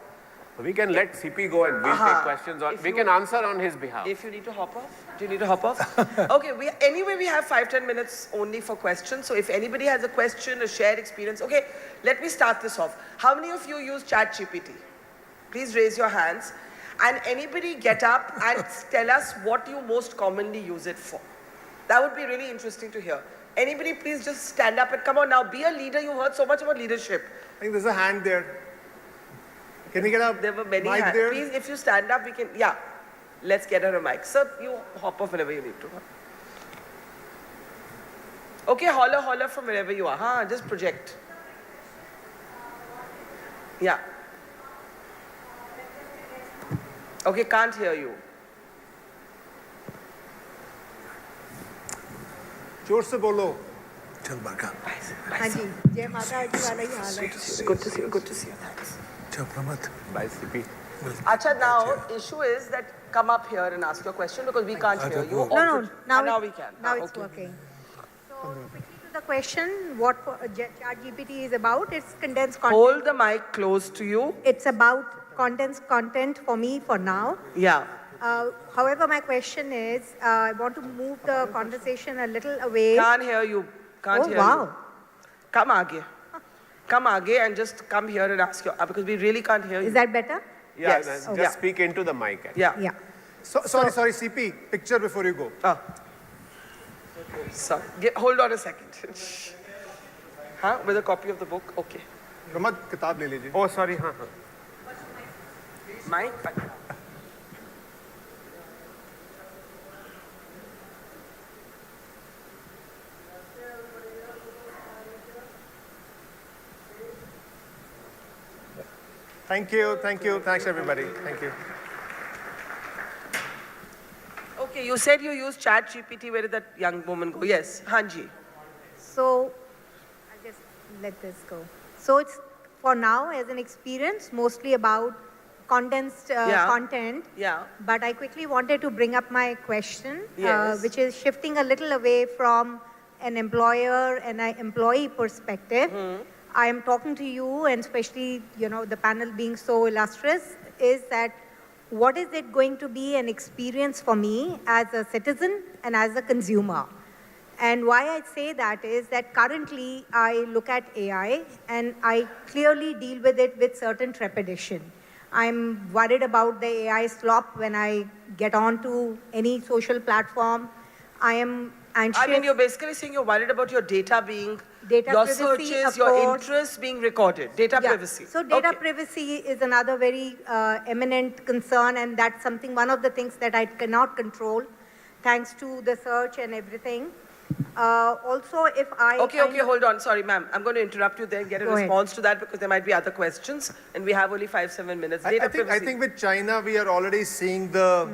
Speaker 3: we can let CP go and we'll take questions on. We can answer on his behalf.
Speaker 1: If you need to hop off, do you need to hop off? Okay, anyway, we have 5-10 minutes only for questions. So if anybody has a question, a shared experience, okay, let me start this off. How many of you use ChatGPT? Please raise your hands. And anybody get up and tell us what you most commonly use it for. That would be really interesting to hear. Anybody please just stand up and come on now, be a leader. You heard so much about leadership.
Speaker 2: I think there's a hand there. Can we get a
Speaker 1: There were many
Speaker 2: mic
Speaker 1: hands.
Speaker 2: there?
Speaker 1: Please, if you stand up, we can, yeah. Let's get her a mic. Sir, you hop off whenever you need to. Okay, holler from wherever you are. Just project. Yeah. Okay, can't hear you.
Speaker 2: जोर से बोलो.
Speaker 4: चल बरका
Speaker 5: हाँ जी जय माता जी वाला ही हाल है
Speaker 1: Good to see you. Good to see you. Thanks.
Speaker 4: चल प्रमथ
Speaker 3: Bye, CP.
Speaker 1: Acha, now issue is that come up here and ask your question because we can't hear you.
Speaker 5: no
Speaker 1: Now we can.
Speaker 5: now it's
Speaker 1: Okay.
Speaker 5: working. So quickly to the question, what ChatGPT is about? It's condensed content.
Speaker 1: Hold the mic close to you.
Speaker 5: It's about condensed content for me for now.
Speaker 1: Yeah.
Speaker 5: However, my question is, I want to move the conversation a little away.
Speaker 1: Can't hear you. Can't
Speaker 5: Oh
Speaker 1: hear
Speaker 5: wow!
Speaker 1: you. Come aage. Come aage and just come here and ask your, because we really can't hear you.
Speaker 5: Is that better?
Speaker 3: Yeah,
Speaker 1: Yes.
Speaker 3: just
Speaker 1: Yeah.
Speaker 3: speak into the mic. actually.
Speaker 1: Yeah.
Speaker 5: Yeah.
Speaker 2: Sorry, CP. Picture before you go.
Speaker 1: So, hold on a second. Huh? With a copy of the book? Okay.
Speaker 2: प्रमथ किताब ले लीजिए.
Speaker 3: Oh, sorry. Huh.
Speaker 1: Mic?
Speaker 2: Thank you. Thanks everybody. Thank you.
Speaker 1: Okay, you said you use ChatGPT. Where did that young woman go? Yes, Hanji.
Speaker 5: So I'll just let this go. So it's for now as an experience, mostly about condensed content.
Speaker 1: Yeah.
Speaker 5: But I quickly wanted to bring up my question,
Speaker 1: Yes.
Speaker 5: which is shifting a little away from an employer and an employee perspective. I am talking to you, and especially, the panel being so illustrious, is that what is it going to be an experience for me as a citizen and as a consumer? And why I say that is that currently I look at AI and I clearly deal with it with certain trepidation. I'm worried about the AI slop when I get onto any social platform. I am anxious.
Speaker 1: I mean, you're basically saying you're worried about your data being,
Speaker 5: Data
Speaker 1: your
Speaker 5: privacy,
Speaker 1: searches,
Speaker 5: of
Speaker 1: your
Speaker 5: course.
Speaker 1: interests being recorded. Data
Speaker 5: Yeah.
Speaker 1: privacy.
Speaker 5: So data
Speaker 1: Okay.
Speaker 5: privacy is another very eminent concern, and that's something, one of the things that I cannot control, thanks to the search and everything. Also, if I...
Speaker 1: Okay, hold on. Sorry, ma'am. I'm going to interrupt you there and get a
Speaker 5: Go ahead.
Speaker 1: response to that because there might be other questions, and we have only 5-7 minutes. Data privacy.
Speaker 2: I think with China, we are already seeing the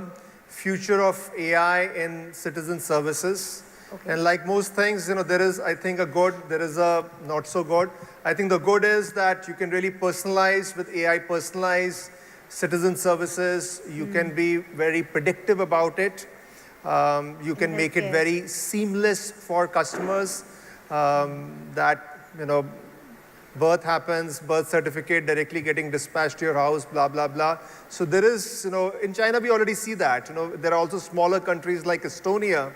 Speaker 2: future of AI in citizen services.
Speaker 5: Okay.
Speaker 2: And like most things, there is, I think, a good, there is a not so good. I think the good is that you can really personalize with AI, personalize citizen services. You can be very predictive about it. You can make it very seamless for customers that, birth happens, birth certificate directly getting dispatched to your house, blah, blah, blah. So there is, in China, we already see that. There are also smaller countries like Estonia,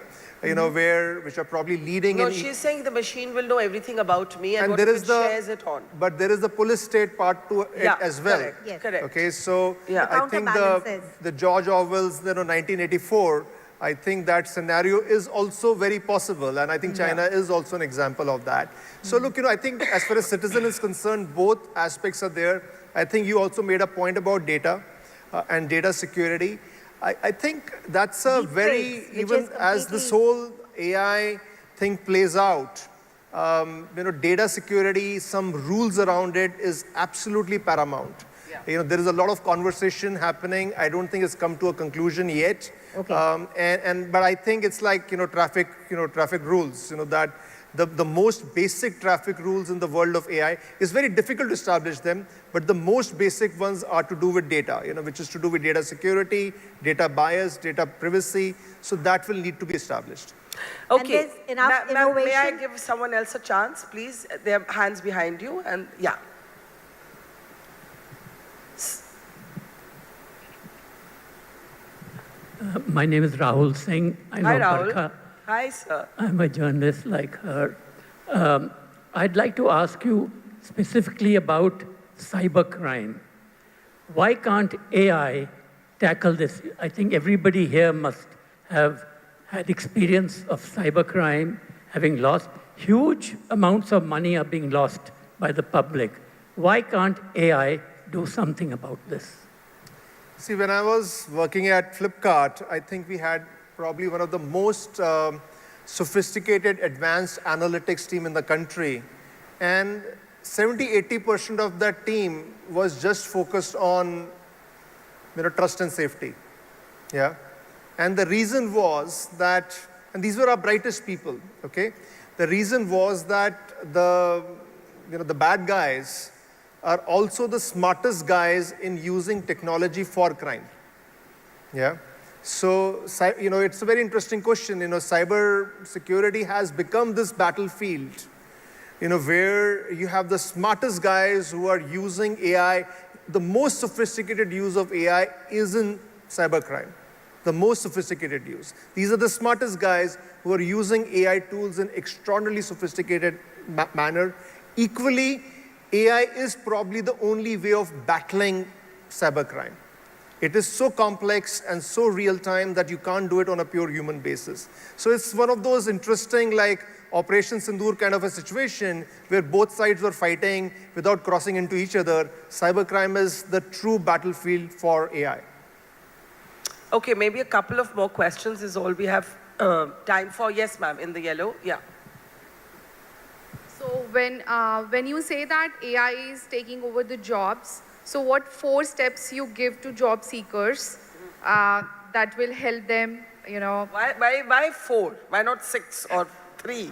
Speaker 2: which are probably leading
Speaker 1: No,
Speaker 2: in...
Speaker 1: she's saying the machine will know everything about me and what
Speaker 2: there
Speaker 1: it
Speaker 2: is the,
Speaker 1: shares it on.
Speaker 2: But there is the police state part to it as well.
Speaker 1: Correct,
Speaker 5: Yes.
Speaker 1: correct.
Speaker 2: Okay, so
Speaker 1: Yeah.
Speaker 2: I think the George Orwell's 1984, I think that scenario is also very possible, and I think China is also an example of that. So look, I think as far as citizen is concerned, both aspects are there. I think you also made a point about data and data security. I think that's a very, even as this whole AI thing plays out, data security, some rules around it is absolutely paramount.
Speaker 1: Yeah.
Speaker 2: There is a lot of conversation happening. I don't think it's come to a conclusion yet.
Speaker 5: Okay.
Speaker 2: But I think it's like, traffic rules, that the most basic traffic rules in the world of AI is very difficult to establish them, but the most basic ones are to do with data, which is to do with data security, data bias, data privacy. So that will need to be established.
Speaker 1: Okay.
Speaker 5: there's enough
Speaker 1: Ma'am, may I
Speaker 5: innovation.
Speaker 1: give someone else a chance, please? There are hands behind you, and yeah.
Speaker 6: My name is Rahul Singh. I know
Speaker 1: Hi, Rahul.
Speaker 6: Barkha.
Speaker 1: Hi, sir.
Speaker 6: I'm a journalist like her. I'd like to ask you specifically about cybercrime. Why can't AI tackle this? I think everybody here must have had experience of cybercrime, having lost huge amounts of money are being lost by the public. Why can't AI do something about this?
Speaker 2: See, when I was working at Flipkart, I think we had probably one of the most sophisticated advanced analytics team in the country. And 70-80% of that team was just focused on trust and safety. Yeah. And the reason was that, and these were our brightest people, okay? The reason was that the bad guys are also the smartest guys in using technology for crime. Yeah. So, it's a very interesting question. Cyber security has become this battlefield, where you have the smartest guys who are using AI. The most sophisticated use of AI is in cybercrime. The most sophisticated use. These are the smartest guys who are using AI tools in extraordinarily sophisticated manner. Equally, AI is probably the only way of battling cybercrime. It is so complex and so real-time that you can't do it on a pure human basis. So it's one of those interesting, like Operation Sindoor kind of a situation where both sides were fighting without crossing into each other. Cybercrime is the true battlefield for AI.
Speaker 1: Okay, maybe a couple of more questions is all we have time for. Yes, ma'am, in the yellow. Yeah.
Speaker 7: So when you say that AI is taking over the jobs, so what 4 steps you give to job seekers that will help them,
Speaker 1: Why 4? Why not 6 or 3?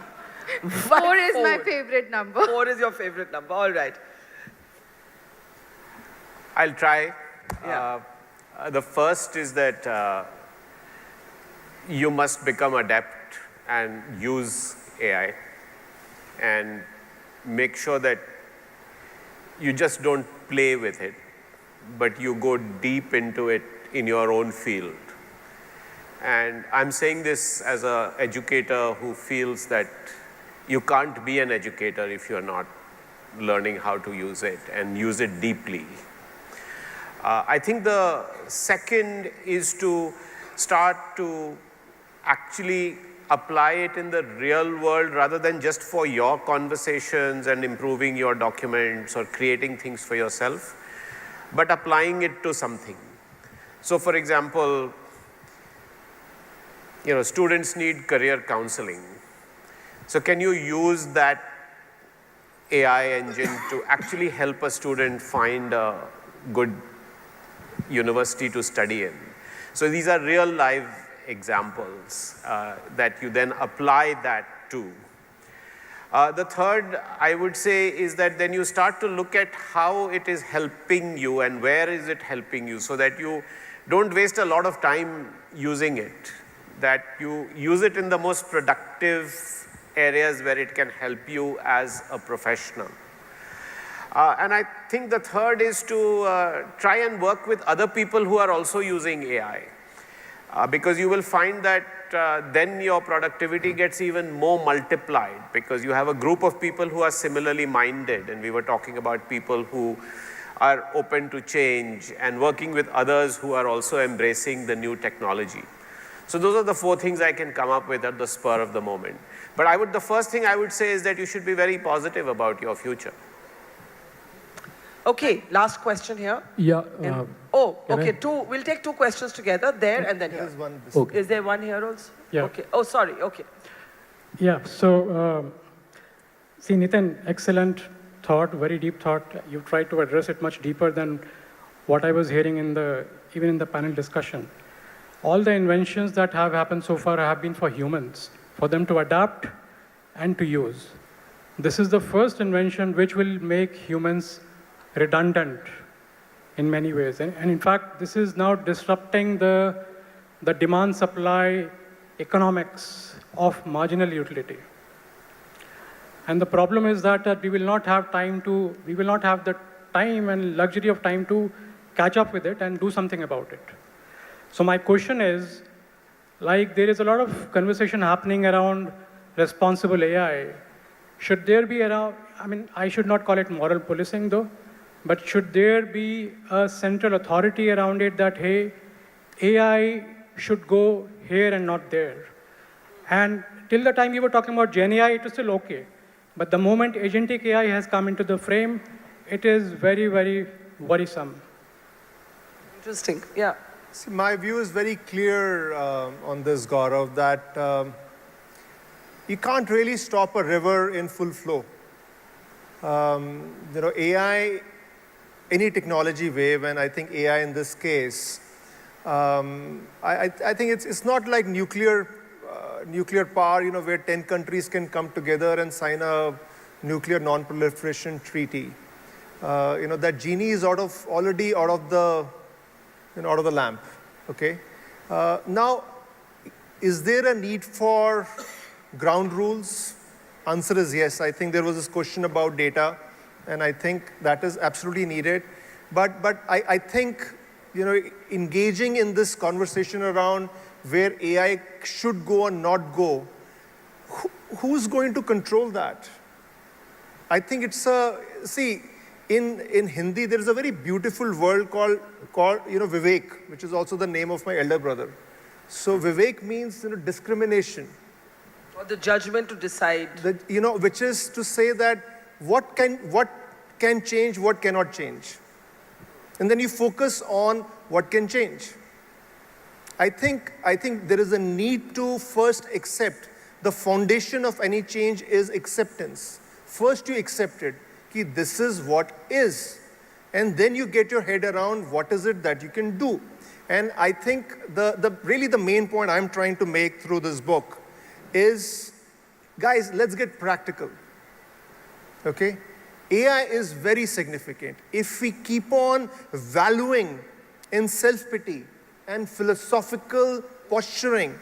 Speaker 7: 4 is my favorite number.
Speaker 1: 4 is your favorite number. All right.
Speaker 3: I'll try.
Speaker 1: Yeah.
Speaker 3: The first is that you must become adept and use AI and make sure that you just don't play with it, but you go deep into it in your own field. And I'm saying this as an educator who feels that you can't be an educator if you're not learning how to use it and use it deeply. I think the second is to start to actually apply it in the real world rather than just for your conversations and improving your documents or creating things for yourself, but applying it to something. So for example, students need career counseling. So can you use that AI engine to actually help a student find a good university to study in? So these are real live examples that you then apply that to. The third, I would say, is that then you start to look at how it is helping you and where is it helping you, so that you don't waste a lot of time using it, that you use it in the most productive areas where it can help you as a professional. And I think the third is to try and work with other people who are also using AI. Because you will find that then your productivity gets even more multiplied, because you have a group of people who are similarly minded, and we were talking about people who are open to change and working with others who are also embracing the new technology. So those are the 4 things I can come up with at the spur of the moment. But the first thing I would say is that you should be very positive about your future.
Speaker 1: Okay, last question here.
Speaker 8: Yeah.
Speaker 1: Okay, we'll take 2 questions together, there and then here.
Speaker 2: There's one.
Speaker 8: Okay.
Speaker 1: Is there one here also?
Speaker 8: Yeah.
Speaker 1: Okay. Oh, sorry. Okay.
Speaker 8: Yeah. So, see, Nitin, excellent thought, very deep thought. You tried to address it much deeper than what I was hearing even in the panel discussion. All the inventions that have happened so far have been for humans, for them to adapt and to use. This is the first invention which will make humans redundant in many ways. And in fact, this is now disrupting the demand-supply economics of marginal utility. And the problem is that we will not have the time and luxury of time to catch up with it and do something about it. So my question is, there is a lot of conversation happening around responsible AI. Should there be I should not call it moral policing though, but should there be a central authority around it that, hey, AI should go here and not there? And till the time you were talking about Gen AI, it was still okay. But the moment agentic AI has come into the frame, it is very, very worrisome.
Speaker 1: Interesting. Yeah.
Speaker 2: See, my view is very clear on this, Gaurav, that you can't really stop a river in full flow. AI, any technology wave, and I think AI in this case, I think it's not like nuclear power, where 10 countries can come together and sign a nuclear non-proliferation treaty. That genie is already out of the lamp. Okay. Now, is there a need for ground rules? Answer is yes. I think there was this question about data, and I think that is absolutely needed. But I think engaging in this conversation around where AI should go or not go, who's going to control that? I think it's in Hindi, there is a very beautiful word called Vivek, which is also the name of my elder brother. So Vivek means discrimination.
Speaker 1: Or the judgment to decide.
Speaker 2: Which is to say that what can change, what cannot change. And then you focus on what can change. I think there is a need to first accept the foundation of any change is acceptance. First you accept it. This is what is. And then you get your head around what is it that you can do. And I think really the main point I'm trying to make through this book is, guys, let's get practical. Okay? AI is very significant. If we keep on valuing in self-pity and philosophical posturing,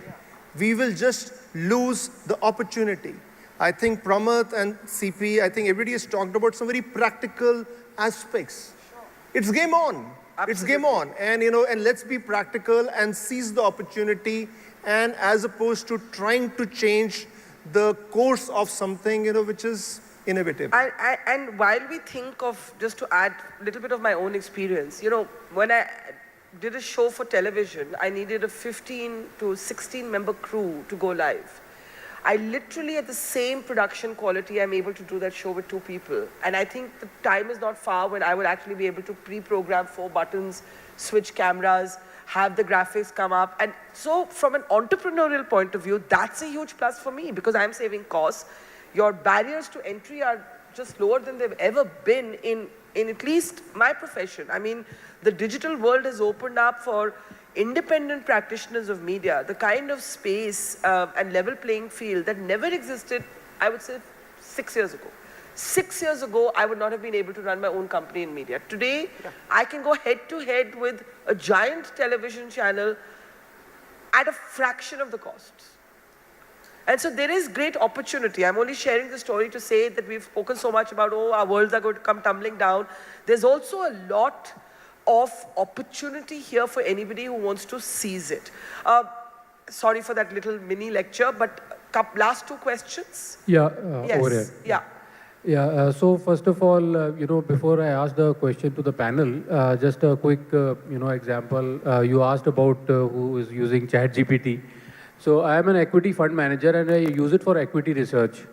Speaker 2: we will just lose the opportunity. I think Pramath and CP, I think everybody has talked about some very practical aspects. It's game on. It's game on. And, and let's be practical and seize the opportunity, and as opposed to trying to change the course of something, which is innovative.
Speaker 1: And while we think of, just to add a little bit of my own experience, when I did a show for television, I needed a 15 to 16 member crew to go live. I literally, at the same production quality, I'm able to do that show with 2 people. And I think the time is not far when I will actually be able to pre-program 4 buttons, switch cameras, have the graphics come up. And so from an entrepreneurial point of view, that's a huge plus for me, because I'm saving costs. Your barriers to entry are just lower than they've ever been in at least my profession. I mean, the digital world has opened up for independent practitioners of media, the kind of space and level playing field that never existed, I would say, 6 years ago. 6 years ago, I would not have been able to run my own company in media. Today, I can go head to head with a giant television channel at a fraction of the costs. And so there is great opportunity. I'm only sharing the story to say that we've spoken so much about, our worlds are going to come tumbling down. There's also a lot of opportunity here for anybody who wants to seize it. Sorry for that little mini lecture, but last 2 questions?
Speaker 9: Yeah,
Speaker 1: yes.
Speaker 9: over here.
Speaker 1: Yeah.
Speaker 9: Yeah, so first of all, before I ask the question to the panel, just a quick, example. You asked about who is using ChatGPT. So I am an equity fund manager and I use it for equity research.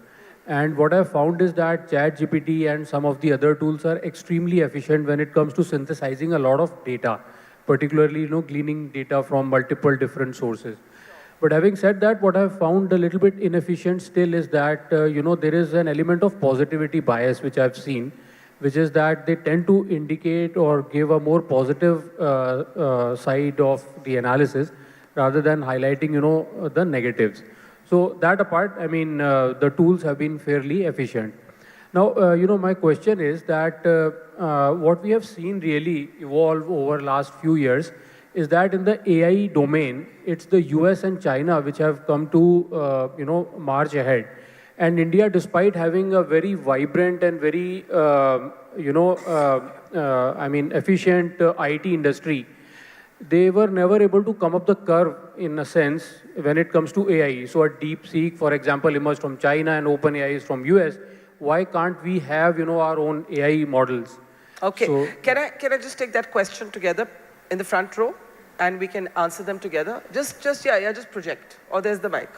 Speaker 9: And what I've found is that ChatGPT and some of the other tools are extremely efficient when it comes to synthesizing a lot of data, particularly, gleaning data from multiple different sources. But having said that, what I've found a little bit inefficient still is that, there is an element of positivity bias, which I've seen, which is that they tend to indicate or give a more positive side of the analysis rather than highlighting, the negatives. So that apart, I mean, the tools have been fairly efficient. Now, my question is that what we have seen really evolve over last few years is that in the AI domain, it's the US and China which have come to, march ahead. And India, despite having a very vibrant and very, efficient IT industry, they were never able to come up the curve in a sense when it comes to AI. So a DeepSeek, for example, emerged from China and OpenAI is from US. Why can't we have, our own AI models?
Speaker 1: Okay, so, can I just take that question together in the front row, and we can answer them together? Just project, or there's the mic.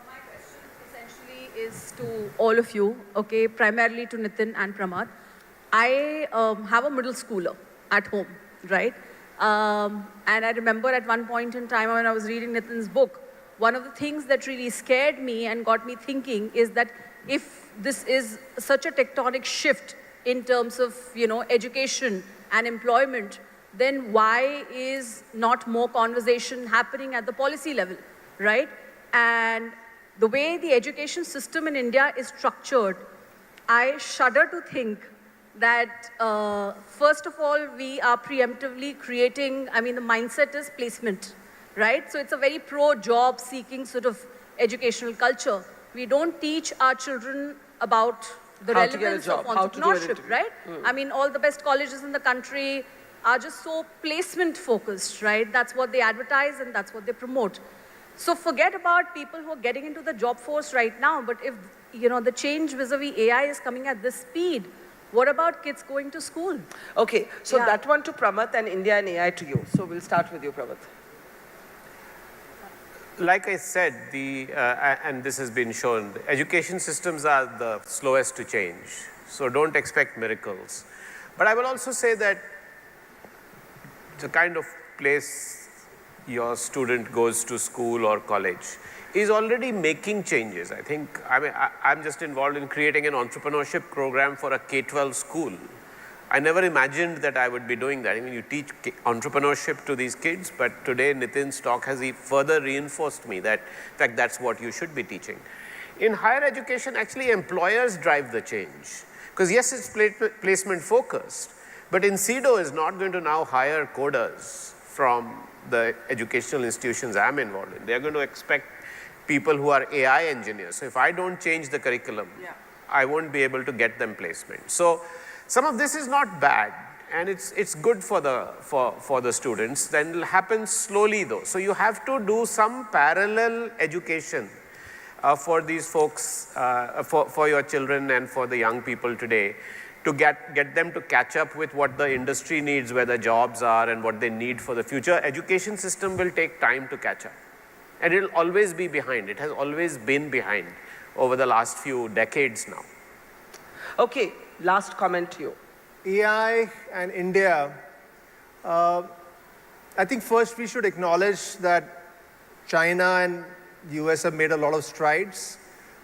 Speaker 10: My question essentially is to all of you, okay, primarily to Nitin and Pramad. I have a middle schooler at home, right? And I remember at one point in time when I was reading Nitin's book, one of the things that really scared me and got me thinking is that if this is such a tectonic shift in terms of, education and employment, then why is not more conversation happening at the policy level, right? And the way the education system in India is structured, I shudder to think that, first of all, we are preemptively creating, the mindset is placement, right? So it's a very pro-job seeking sort of educational culture. We don't teach our children about the relevance of entrepreneurship, right? All the best colleges in the country are just so placement focused, right? That's what they advertise and that's what they promote. So forget about people who are getting into the job force right now, but if, the change vis-a-vis AI is coming at this speed, what about kids going to school?
Speaker 1: Okay, so that one to Pramath and India and AI to you. So we'll start with you, Pramath.
Speaker 3: Like I said, and this has been shown, education systems are the slowest to change. So don't expect miracles. But I will also say that the kind of place your student goes to school or college is already making changes. I think, I'm just involved in creating an entrepreneurship program for a K-12 school. I never imagined that I would be doing that. You teach entrepreneurship to these kids, but today Nitin's talk has further reinforced me that, in fact, that's what you should be teaching. In higher education, actually employers drive the change. Because yes, it's placement focused, but Incedo is not going to now hire coders from the educational institutions I'm involved in. They're going to expect people who are AI engineers. So if I don't change the curriculum, I won't be able to get them placement. So Some of this is not bad, and it's good for the students. Then it'll happen slowly though. So you have to do some parallel education for these folks, for your children and for the young people today, to get them to catch up with what the industry needs, where the jobs are and what they need for the future. Education system will take time to catch up, and it'll always be behind. It has always been behind over the last few decades now.
Speaker 1: Okay, last comment to you.
Speaker 2: AI and India, I think first we should acknowledge that China and US have made a lot of strides,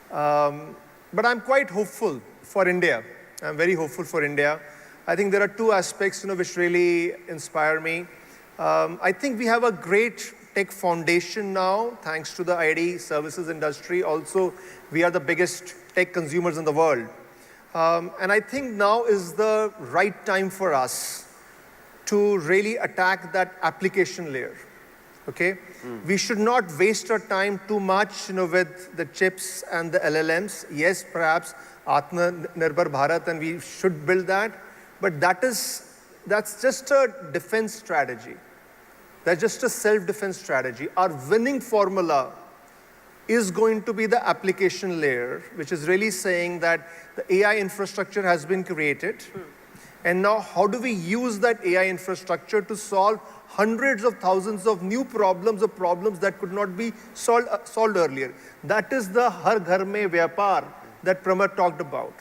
Speaker 2: but I'm quite hopeful for India. I'm very hopeful for India. I think there are two aspects, which really inspire me. I think we have a great tech foundation now, thanks to the IT services industry. Also, we are the biggest tech consumers in the world. And I think now is the right time for us to really attack that application layer. Okay? We should not waste our time too much, with the chips and the LLMs. Yes, perhaps Atmanirbhar Bharat, and we should build that. But that's just a defense strategy. That's just a self-defense strategy. Our winning formula is going to be the application layer, which is really saying that the AI infrastructure has been created. And now how do we use that AI infrastructure to solve hundreds of thousands of new problems or problems that could not be solved earlier? That is the Har Ghar Mein Vyapar that Pramod talked about.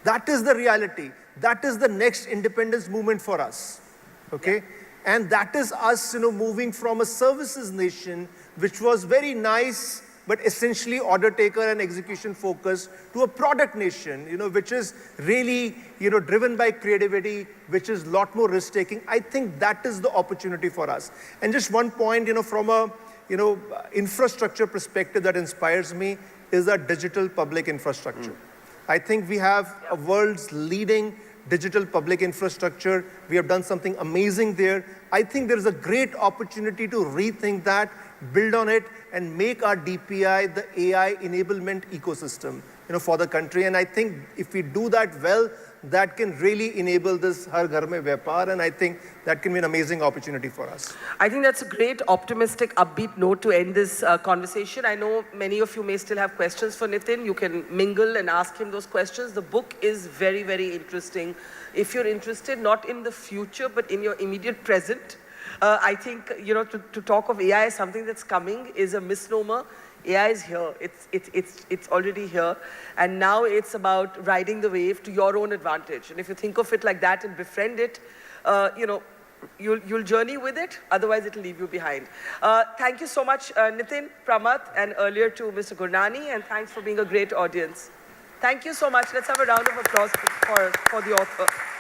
Speaker 2: That is the reality. That is the next independence movement for us. Okay? And that is us, moving from a services nation, which was very nice, but essentially order taker and execution focused, to a product nation, which is really, driven by creativity, which is a lot more risk taking. I think that is the opportunity for us. And just one point, from a, infrastructure perspective that inspires me is a digital public infrastructure. I think we have a world's leading digital public infrastructure. We have done something amazing there. I think there is a great opportunity to rethink that, build on it, and make our DPI the AI enablement ecosystem, for the country. And I think if we do that well, that can really enable this Har Ghar Mein Vyapar, and I think that can be an amazing opportunity for us.
Speaker 1: I think that's a great, optimistic, upbeat note to end this conversation. I know many of you may still have questions for Nitin. You can mingle and ask him those questions. The book is very, very interesting. If you're interested, not in the future, but in your immediate present, I think, to talk of AI as something that's coming is a misnomer. AI is here. It's already here. And now it's about riding the wave to your own advantage. And if you think of it like that and befriend it, you'll journey with it. Otherwise, it'll leave you behind. Thank you so much, Nitin, Pramod, and earlier to Mr. Gurnani. And thanks for being a great audience. Thank you so much. Let's have a round of applause for the author.